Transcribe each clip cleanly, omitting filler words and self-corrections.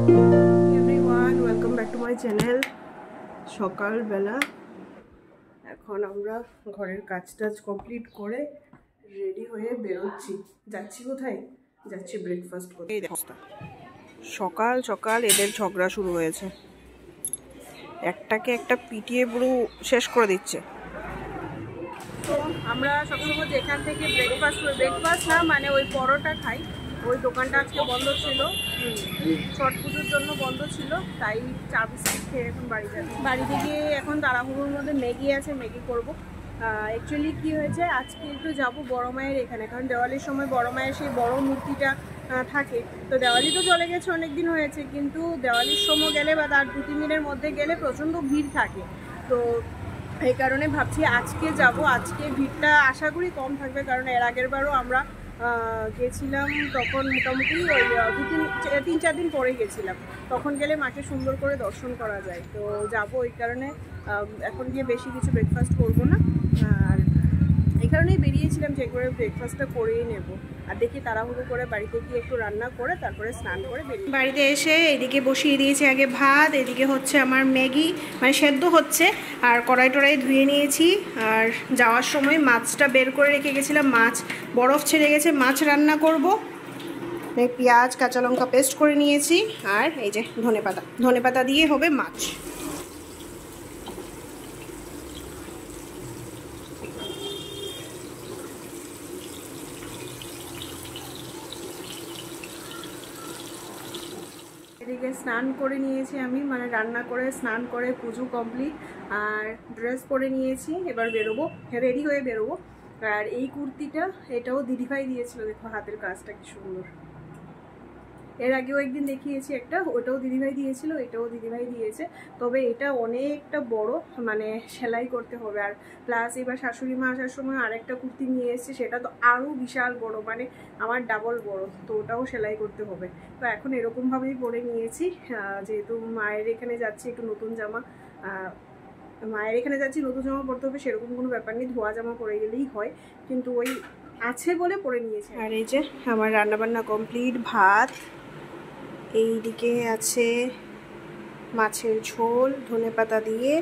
Everyone, welcome back to my channel. সকালবেলা এখন আমরা ঘরের কাজ টাজ কমপ্লিট করে রেডি হয়ে বেরোচ্ছি। যাচ্ছি কোথায়? যাচ্ছি ব্রেকফাস্ট করতে। এই দেখো, সকাল সকাল এদের ঝগড়া শুরু হয়েছে। একটাকে একটা পিটিয়ে পুরো শেষ করে দিচ্ছে। তো আমরা সকাল সকাল যেখান থেকে ব্রেকফাস্ট না মানে ওই পরোটা খাই, ওই দোকানটা আজকে বন্ধ ছিল, ছট পুজোর জন্য বন্ধ ছিল, তাই চা বিস্কুট খেয়ে এখন বাড়িতে গিয়ে এখন তাড়াহুড়োর মধ্যে ম্যাগি আছে, ম্যাগি করবো। অ্যাকচুয়ালি কি হয়েছে, আজকে একটু যাবো বড় মায়ের এখানে, কারণ দেওয়ালির সময় বড় মায়ের সেই বড় মূর্তিটা থাকে। তো দেওয়ালি তো চলে গেছে, অনেক দিন হয়েছে, কিন্তু দেওয়ালির সময় গেলে বা তার 2-3 দিনের মধ্যে গেলে প্রচণ্ড ভিড় থাকে। তো এই কারণে ভাবছি আজকে যাব। আজকে ভিড়টা আশা করি কম থাকবে, কারণ এর আগের বারও আমরা গেছিলাম, তখন মোটামুটি ওই 3-4 দিন পরে গেছিলাম। তখন গেলে মাকে সুন্দর করে দর্শন করা যায়। তো যাব, ওই কারণে এখন গিয়ে বেশি কিছু ব্রেকফাস্ট করবো না, আর এই কারণেই বেরিয়েছিলাম যে একবারে ব্রেকফাস্টটা করেই নেব। আর দেখি তাড়াহুড়ো করে বাড়িতে গিয়ে একটু রান্না করে তারপরে স্নান করে বেরিয়ে। বাড়িতে এসে এদিকে বসিয়ে দিয়েছি আগে ভাত, এদিকে হচ্ছে আমার ম্যাগি মানে সেদ্ধ হচ্ছে, আর কড়াই টড়াই ধুয়ে নিয়েছি। আর যাওয়ার সময় মাছটা বের করে রেখে গেছিলাম, মাছ বরফ ছেড়ে গেছে, মাছ রান্না করব। পেঁয়াজ কাঁচা লঙ্কা পেস্ট করে নিয়েছি, আর এই যে ধনেপাতা দিয়ে হবে মাছ। এদিকে স্নান করে নিয়েছি আমি, মানে রান্না করে স্নান করে পুজো কমপ্লিট, আর ড্রেস পরে নিয়েছি। এবার বেরোবো, রেডি হয়ে বেরোবো। আর এই কুর্তিটা, এটাও দিদিভাই দিয়েছিল, দেখো হাতের কাজটা কি সুন্দর। এর আগেও একদিন দেখিয়েছি একটা, ওটাও দিদিভাই দিয়েছিল, এটাও দিদিভাই দিয়েছে। তবে এটা অনেকটা বড়, মানে সেলাই করতে হবে। আর প্লাস এবার শাশুড়ি মা আসার সময় আরেকটা কুর্তি নিয়ে এসেছে, সেটা তো আরও বিশাল বড়, মানে আমার ডাবল বড়, তো ওটাও সেলাই করতে হবে। তো এখন এরকমভাবেই পরে নিয়েছি, যেহেতু মায়ের এখানে যাচ্ছি, একটু নতুন জামা পরতে হবে, সেরকম কোনো ব্যাপার নেই, ধোয়া জামা পরে গেলেই হয়, কিন্তু ওই আছে বলে পরে নিয়েছি। আর এই যে আমার রান্নাবান্না কমপ্লিট, ভাত, এইদিকে আছে মাছের ঝোল ধনেপাতা দিয়ে,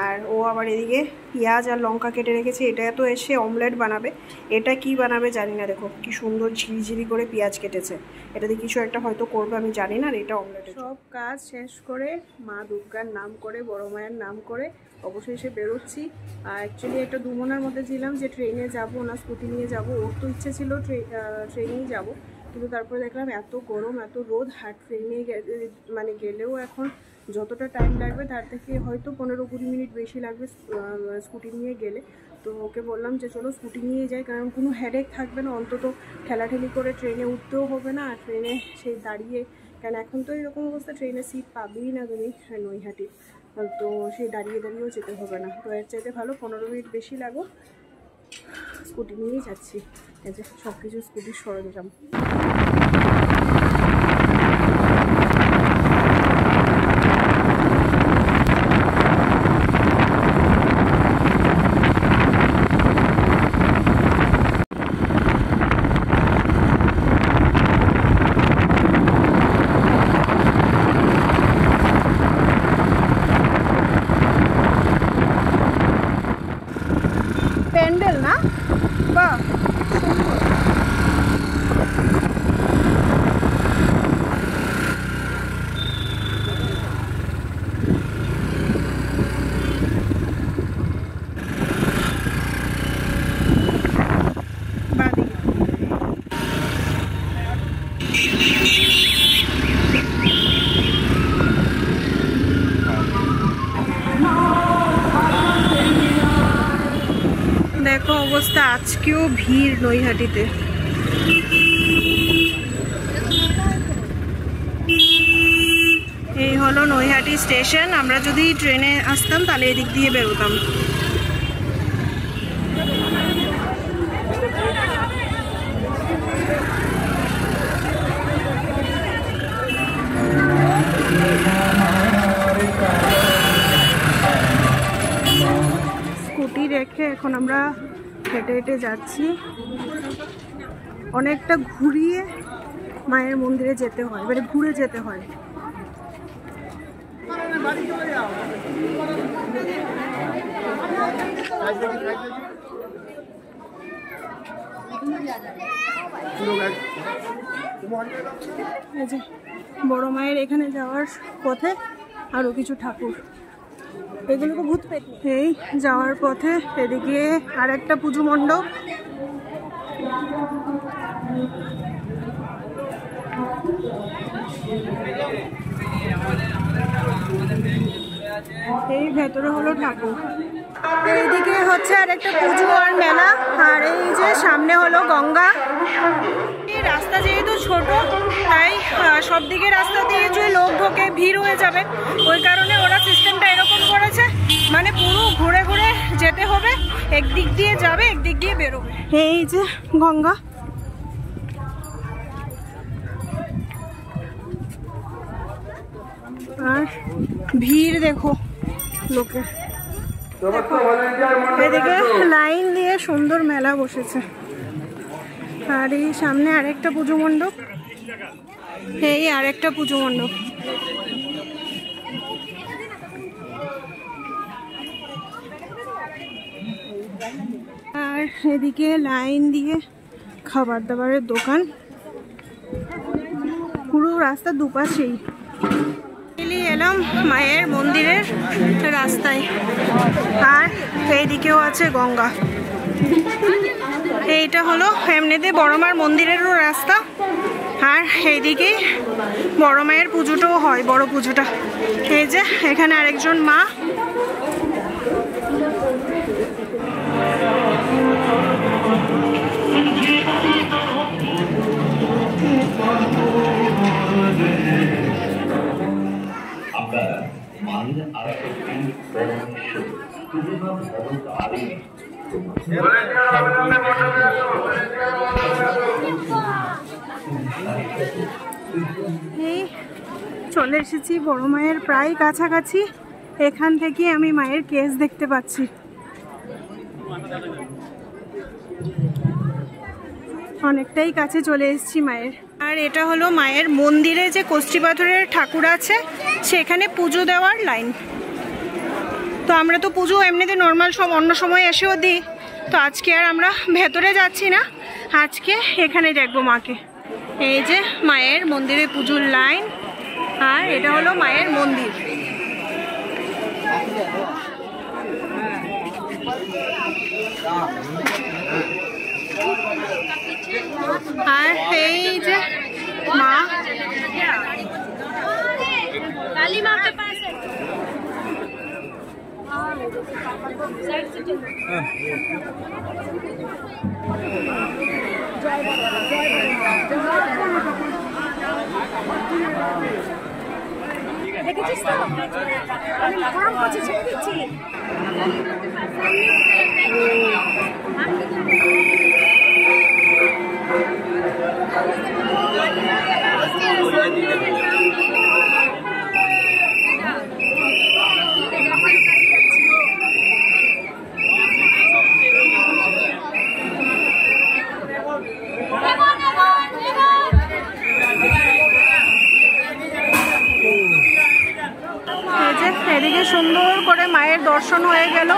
আর ও আবার এদিকে পেঁয়াজ আর লঙ্কা কেটে রেখেছে। এটা তো এসে অমলেট বানাবে, এটা কি বানাবে জানি না, দেখো কি সুন্দর ঝিরিঝিরি করে পেঁয়াজ কেটেছে, এটাতে কিছু একটা হয়তো করবে, আমি জানি না। আর এটা অমলেট। সব কাজ শেষ করে মা দুর্গার নাম করে, বড় মায়ের নাম করে অবশেষে বেরোচ্ছি। আর অ্যাকচুয়ালি একটা দুমনার মধ্যে ছিলাম যে ট্রেনে যাব না স্কুটি নিয়ে যাব, ওর তো ইচ্ছে ছিল ট্রেনেই যাব, কিন্তু তারপরে দেখলাম এত গরম এত রোদ, আর ট্রেনে মানে গেলেও এখন যতটা টাইম লাগবে তার থেকে হয়তো 15-20 মিনিট বেশি লাগবে স্কুটি নিয়ে গেলে। তো ওকে বললাম যে চলো স্কুটি নিয়ে যাই, কারণ কোনো হেডেক থাকবে না, অন্তত ঠেলাঠেলি করে ট্রেনে উঠতেও হবে না, আর ট্রেনে সেই দাঁড়িয়ে, কারণ এখন তো এরকম অবস্থা ট্রেনে সিট পাবেই না তুমি নৈহাটি, তো সেই দাঁড়িয়েও যেতে হবে না। তো এর চাইতে ভালো 15 মিনিট বেশি লাগুক, স্কুটি নিয়েই যাচ্ছি। এই যে সব কিছু স্কুটির সরঞ্জাম। প্যান্ডেল না, বাহ দেখো অবস্থা, আজকেও ভিড় নৈহাটিতে। এই হলো নৈহাটি স্টেশন। আমরা যদি ট্রেনে আসতাম তাহলে এদিক দিয়ে বেরোতাম। স্কুটি রেখে এখন আমরা হেঁটে হেঁটে যাচ্ছি। অনেকটা ঘুরিয়ে মায়ের মন্দিরে যেতে হয়, এবারে ঘুরে যেতে হয়। বড় মায়ের এখানে যাওয়ার পথে আরো কিছু ঠাকুর, এগুলোকে ভূত পেট। এই যাওয়ার পথে এদিকে আর একটা পুজো মণ্ডপ, এই ভেতরে হলো ঠাকুর, এইদিকে হচ্ছে আর একটা পুজো আর মেলা, আর এই যে সামনে হলো গঙ্গা। এই রাস্তা যেহেতু ছোট তাই সব দিকে রাস্তা দিয়ে যে লোক ঢোকে ভিড় হয়ে যাবে, ওই কারণে ওরা সিস্টেমটা এরকম করেছে, মানে পুরো ঘুরে ঘুরে যেতে হবে, একদিক দিয়ে যাবে একদিক দিয়ে বেরোবে। এই যে গঙ্গা, আর ভিড় দেখো লোকের, এদিকে লাইন দিয়ে সুন্দর মেলা বসেছে। আর এই সামনে আরেকটা পুজো মণ্ডপ, এই আরেকটা পুজো মণ্ডপ। আর এদিকে লাইন দিয়ে খাবার দাবারের দোকান, পুরো রাস্তা দুপাশেই। এলাম মায়ের মন্দিরের রাস্তায়, আর এইদিকেও আছে গঙ্গা। এইটা হলো এমনিতে বড় মার মন্দিরেরও রাস্তা, আর এইদিকে বড় মায়ের পুজোটাও হয়, বড় পুজোটা। এই যে এখানে আরেকজন মা, এই চলে এসেছি বড় মায়ের প্রায় কাছাকাছি। এখান থেকে আমি মায়ের কেস দেখতে পাচ্ছি। অনেকটাই কাছে চলে এসেছি মায়ের। আর এটা হলো মায়ের মন্দিরে যে কষ্টি পাথরের ঠাকুর আছে, সেখানে পুজো দেওয়ার লাইন। তো আমরা তো পুজো এমনিতে নর্মাল সব অন্য সময় এসেও দিই, তো আজকে আর আমরা ভেতরে যাচ্ছি না, আজকে এখানে দেখবো মাকে। এই যে মায়ের মন্দিরে পুজোর লাইন, আর এটা হলো মায়ের মন্দির। আর এই যে মা, কালী মা के पास है। দেখেছিস তো আমি গরম করছি, ছেড়ে দিচ্ছি। এদিকে সুন্দর করে মায়ের দর্শন হয়ে গেল,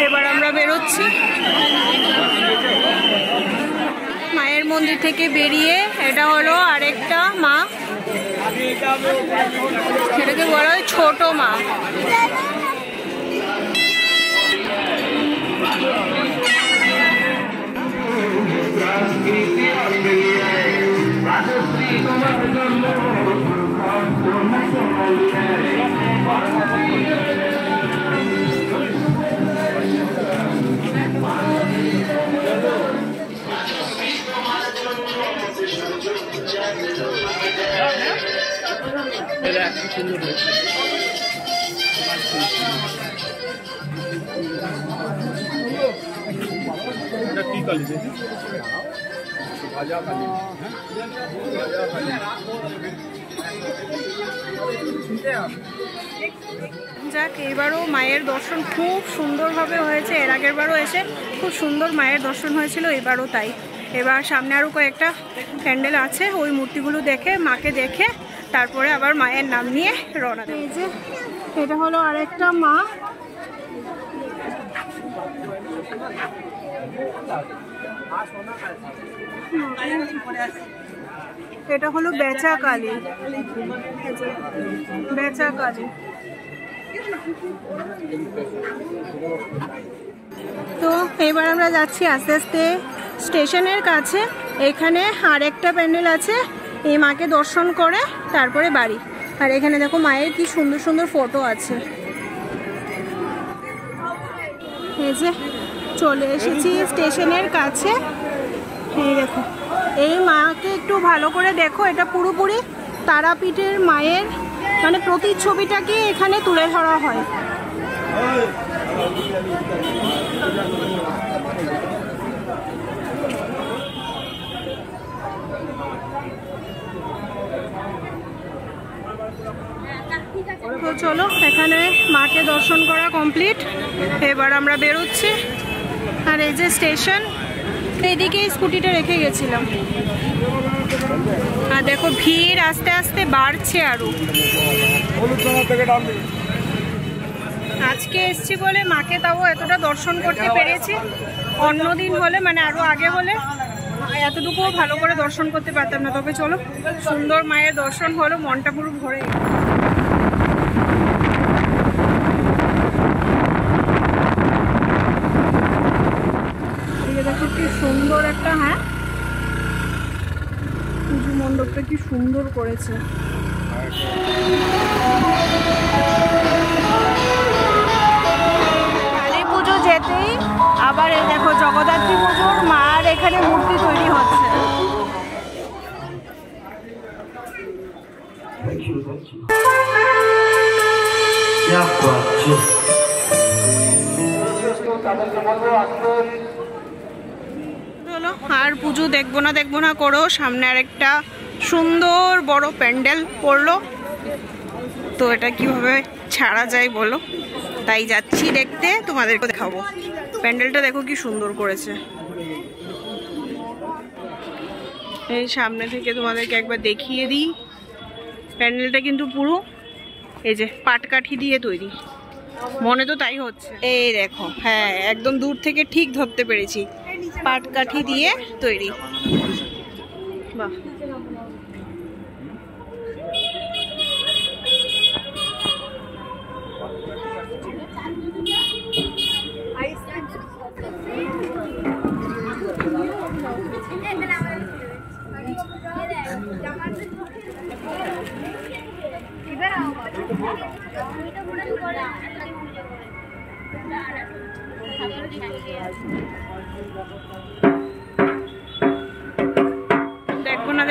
এবার আমরা বেরোচ্ছি। মায়ের মন্দির থেকে বেরিয়ে এটা হলো আরেকটা মা, এটাকে বলা হয় ছোট মা। যাক, এবারও মায়ের দর্শন খুব সুন্দরভাবে হয়েছে। এর আগের বারও এসে খুব সুন্দর মায়ের দর্শন হয়েছিল, এবারও তাই। এবার সামনে আরও কয়েকটা প্যান্ডেল আছে, ওই মূর্তিগুলো দেখে মাকে দেখে তারপরে আবার মায়ের নাম নিয়ে রওনা দেব। এই যে এটা হলো আরেকটা মা, এটা হলো বেচা কালী, বেচা কালী। তো এবার আমরা যাচ্ছি আস্তে আস্তে স্টেশনের কাছে। এখানে আরেকটা প্যান্ডেল আছে, এই মাকে দর্শন করে তারপরে বাড়ি। আর এখানে দেখো মায়ের কি সুন্দর সুন্দর ফটো আছে। এই যে চলে এসেছি স্টেশনের কাছে। এই দেখো, এই মাকে একটু ভালো করে দেখো, এটা পুরোপুরি তারাপীঠের মায়ের মানে প্রতিচ্ছবিটাকে এখানে তুলে ধরা হয়। তো চলো, এখানে মাকে দর্শন করা কমপ্লিট, এবার আমরা বেরোচ্ছি। আর এই যে স্টেশন, এইদিকে স্কুটিটা রেখে গেছিলাম। আর দেখো ভিড় আস্তে আস্তে বাড়ছে আরো। আজকে এসছি বলে মাকে তাও এতটা দর্শন করতে পেরেছি, অন্যদিন হলে মানে আরো আগে হলে এতটুকুও ভালো করে দর্শন করতে পারতাম না। তবে চলো, সুন্দর মায়ের দর্শন হলো, মনটা পুরো ভরে। দেখো কি সুন্দর একটা, হ্যাঁ পুজো মণ্ডপটা কি সুন্দর করেছে। কালী পুজো যেতেই আবার এই দেখো জগদ্ধাত্রী পুজোর মার এখানে মূর্তি তৈরি হচ্ছে। আর পুজো দেখবো না করো, সামনে আরেকটা সুন্দর বড় প্যান্ডেল পড়লো। তো এটা কিভাবে ছাড়া যায় বলো, তাই যাচ্ছি দেখতে, তোমাদেরকে দেখাবো। প্যান্ডেলটা দেখো কি সুন্দর করেছে। এই সামনে থেকে তোমাদেরকে একবার দেখিয়ে দিই, প্যান্ডেলটা কিন্তু পুরো এই যে পাটকাঠি দিয়ে তৈরি, মনে তো তাই হচ্ছে। এই দেখো, হ্যাঁ একদম দূর থেকে ঠিক ধরতে পেরেছি, পাটকাঠি দিয়ে তৈরি। বাহ,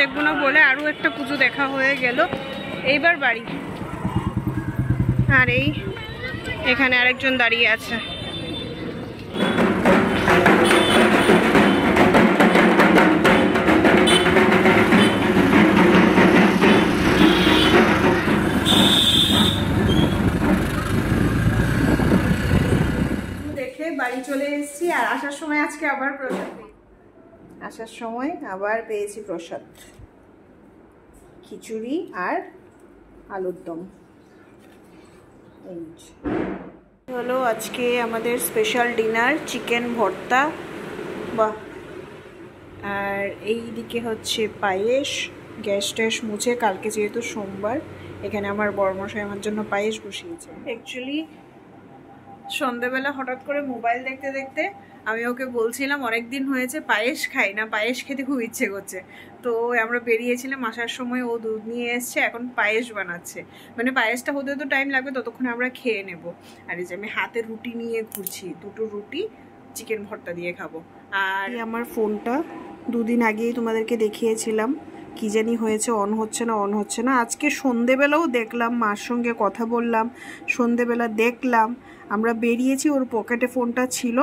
দেখবো না বলে আরো একটা পুজো দেখা হয়ে গেল। এইবার বাড়ি। আর এই এখানে আরেকজন দাঁড়িয়ে আছে। দেখে বাড়ি চলে এসেছি। আর আসার সময় আজকে আবার প্রসাদ, পেয়েছি প্রসাদ, খিচুড়ি আর আলুর দম। হলো আজকে আমাদের স্পেশাল ডিনার, চিকেন ভর্তা। বাহ, আর এই দিকে হচ্ছে পায়েস। গ্যাস ট্যাস মুছে, কালকে যেহেতু সোমবার, এখানে আমার বড়মশাই আমার জন্য পায়েস বসিয়েছে। অ্যাকচুয়ালি সন্ধ্যেবেলা হঠাৎ করে মোবাইল দেখতে দেখতে আমি ওকে বলছিলাম অনেকদিন হয়েছে পায়েস খাই না, পায়েস খেতে খুব ইচ্ছে করছে। তো আমরা বেরিয়েছিলাম, আসার সময় ও দুধ নিয়ে এসছে, এখন পায়েস বানাচ্ছে। মানে পায়েসটা হতে তো টাইম লাগবে, ততক্ষণে আমরা খেয়ে নেব। আর এই যে আমি হাতে রুটি নিয়ে ঘুরছি, দুটো রুটি চিকেন ভর্তা দিয়ে খাবো। আর আমার ফোনটা দুদিন আগেই তোমাদেরকে দেখিয়েছিলাম, কি জানি হয়েছে, অন হচ্ছে না। আজকে সন্ধেবেলাও দেখলাম, মার সঙ্গে কথা বললাম, সন্ধেবেলা দেখলাম আমরা বেরিয়েছি, ওর পকেটে ফোনটা ছিল,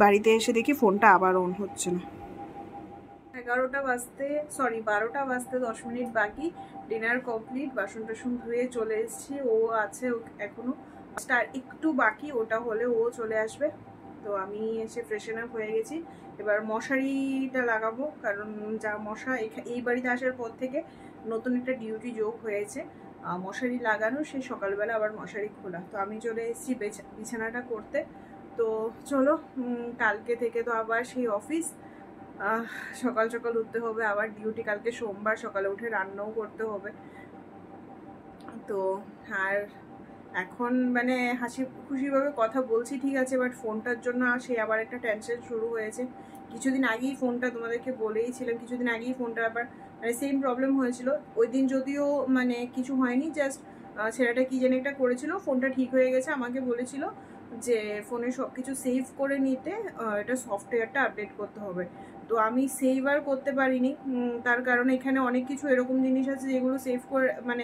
বাড়িতে এসে দেখি ফোনটা আবার অন হচ্ছে না। 12টা বাজতে 10 মিনিট বাকি, ডিনার কমপ্লিট, বাসন টাসন ধুয়ে চলে এসেছি। ও আছে এখনো, একটু বাকি, ওটা হলে ও চলে আসবে। তো আমি এসে ফ্রেশন আপ হয়ে গেছি, এবার মশারিটা লাগাবো, কারণ যা মশা এই বাড়িতে আসার পর থেকে নতুন একটা ডিউটি যোগ হয়েছে, মশারি লাগানো, সেই সকালবেলা আবার মশারি খোলা। তো আমি চলে এসেছি বিছানাটা করতে। তো চলো, কালকে থেকে তো আবার সেই অফিস, সকাল সকাল উঠতে হবে, আবার ডিউটি, কালকে সোমবার, সকালে উঠে রান্নাও করতে হবে। তো আর এখন মানে হাসি খুশিভাবে কথা বলছি ঠিক আছে, বাট ফোনটার জন্য সে আবার একটা টেনশন শুরু হয়েছে। কিছুদিন আগেই ফোনটা তোমাদেরকে বলেইছিলাম, কিছুদিন আগেই ফোনটা আবার মানে সেম প্রবলেম হয়েছিল। ওই দিন যদিও মানে কিছু হয়নি, জাস্ট ছেলেটা কি যেন একটা করেছিল, ফোনটা ঠিক হয়ে গেছে। আমাকে বলেছিল যে ফোনে সব কিছু সেভ করে নিতে, এটা সফটওয়্যারটা আপডেট করতে হবে। তো আমি সেভ আর করতে পারিনি, তার কারণে এখানে অনেক কিছু এরকম জিনিস আছে যেগুলো সেভ করে মানে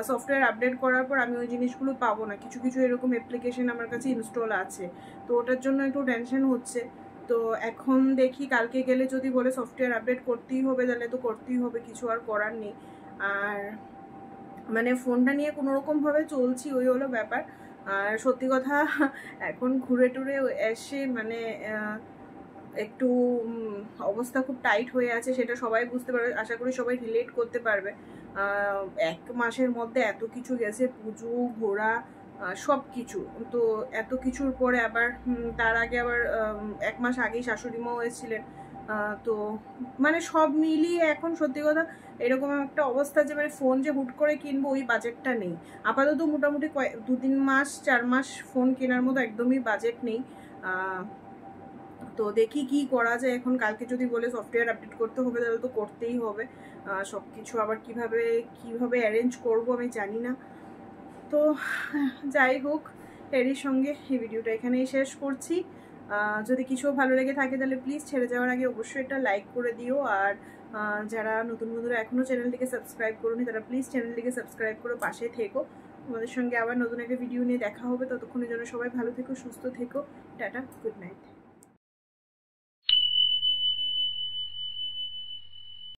সফটওয়্যার আপডেট করার পর আমি ওই জিনিসগুলো পাবো না। কিছু কিছু এরকম অ্যাপ্লিকেশন আমার কাছে ইনস্টল আছে, তো ওটার জন্য একটু টেনশন হচ্ছে। তো এখন দেখি কালকে গেলে যদি বলে সফটওয়্যার আপডেট করতেই হবে, তাহলে তো করতেই হবে, কিছু আর করার নেই। আর মানে ফোনটা নিয়ে কোনোরকমভাবে চলছি, ওই হলো ব্যাপার। আর সত্যি কথা এখন ঘুরে টুরে এসে মানে একটু অবস্থা খুব টাইট হয়ে আছে, সেটা সবাই বুঝতে পারবে, আশা করি সবাই রিলেট করতে পারবে। 1 মাসের মধ্যে এত কিছু গেছে, পুজো, ঘোরা, সব কিছু। তো এত কিছুর পরে আবার তার আগে আবার 1 মাস আগেই শাশুড়ি মাও এসেছিলেন। তো মানে সব মিলিয়ে এখন সত্যি কথা এরকম একটা অবস্থা যে মানে ফোন যে হুট করে কিনবো ওই বাজেটটা নেই আপাতত। মোটামুটি 2-3 মাস 4 মাস ফোন কেনার মতো একদমই বাজেট নেই। তো দেখি কি করা যায় এখন। কালকে যদি বলে সফটওয়্যার আপডেট করতে হবে, তাহলে তো করতেই হবে। সব কিছু আবার কিভাবে অ্যারেঞ্জ করব আমি জানি না। তো যাই হোক, এরই সঙ্গে এই ভিডিওটা এখানেই শেষ করছি। যদি কিছু ভালো লেগে থাকে তাহলে প্লিজ ছেড়ে যাওয়ার আগে অবশ্যই এটা লাইক করে দিও। আর যারা নতুন বন্ধুরা এখনও চ্যানেলটিকে সাবস্ক্রাইব করোনি, তারা প্লিজ চ্যানেলটিকে সাবস্ক্রাইব করে পাশে থেকো। তোমাদের সঙ্গে আবার নতুন একটা ভিডিও নিয়ে দেখা হবে। ততক্ষণের জন্য সবাই ভালো থেকো, সুস্থ থেকো। Tata, good night.